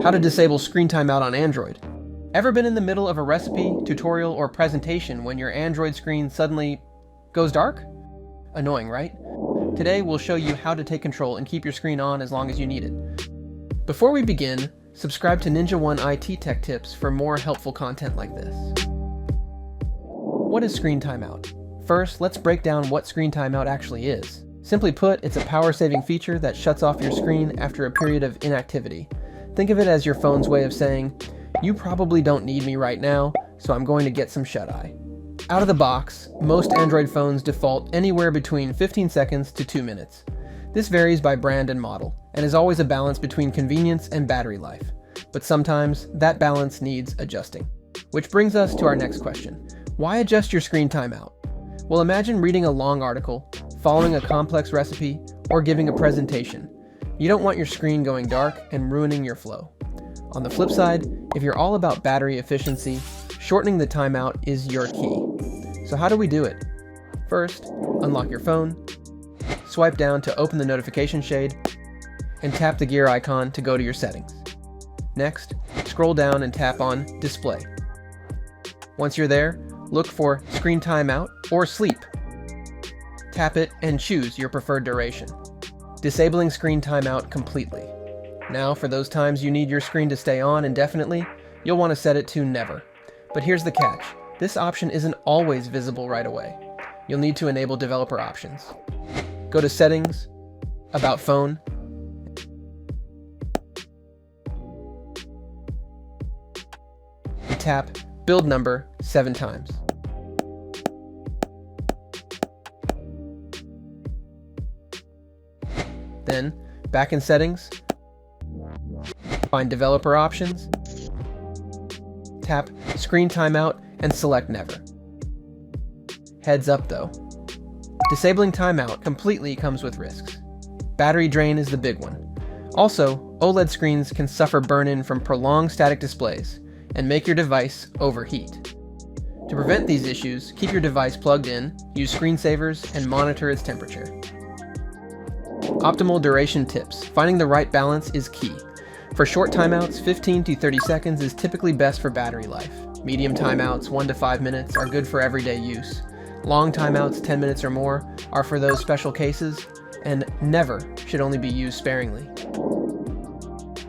How to disable screen timeout on Android. Ever been in the middle of a recipe, tutorial, or presentation when your Android screen suddenly goes dark? Annoying, right? Today we'll show you how to take control and keep your screen on as long as you need it. Before we begin, subscribe to NinjaOne IT Tech Tips for more helpful content like this. What is screen timeout? First, let's break down what screen timeout actually is. Simply put, it's a power-saving feature that shuts off your screen after a period of inactivity. Think of it as your phone's way of saying, you probably don't need me right now, so I'm going to get some shut-eye. Out of the box, most Android phones default anywhere between 15 seconds to 2 minutes. This varies by brand and model, and is always a balance between convenience and battery life. But sometimes, that balance needs adjusting. Which brings us to our next question. Why adjust your screen timeout? Well, imagine reading a long article, following a complex recipe, or giving a presentation. You don't want your screen going dark and ruining your flow. On the flip side, if you're all about battery efficiency, shortening the timeout is your key. So how do we do it? First, unlock your phone, swipe down to open the notification shade, and tap the gear icon to go to your settings. Next, scroll down and tap on Display. Once you're there, look for Screen Timeout or Sleep. Tap it and choose your preferred duration, disabling screen timeout completely. Now, for those times you need your screen to stay on indefinitely, you'll want to set it to Never. But here's the catch. This option isn't always visible right away. You'll need to enable developer options. Go to Settings, About Phone, and tap Build Number 7 times. Then, back in Settings, find Developer Options, tap Screen Timeout, and select Never. Heads up though, disabling timeout completely comes with risks. Battery drain is the big one. Also, OLED screens can suffer burn-in from prolonged static displays and make your device overheat. To prevent these issues, keep your device plugged in, use screensavers, and monitor its temperature. Optimal duration tips. Finding the right balance is key. For short timeouts, 15 to 30 seconds is typically best for battery life. Medium timeouts, 1 to 5 minutes, are good for everyday use. Long timeouts, 10 minutes or more, are for those special cases, and never should only be used sparingly.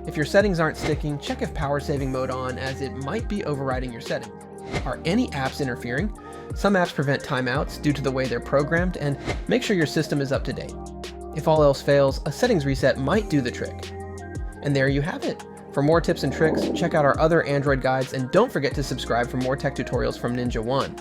If your settings aren't sticking, check if power saving mode on, as it might be overriding your setting. Are any apps interfering? Some apps prevent timeouts due to the way they're programmed, and make sure your system is up to date. If all else fails, a settings reset might do the trick. And there you have it. For more tips and tricks, check out our other Android guides, and don't forget to subscribe for more tech tutorials from NinjaOne.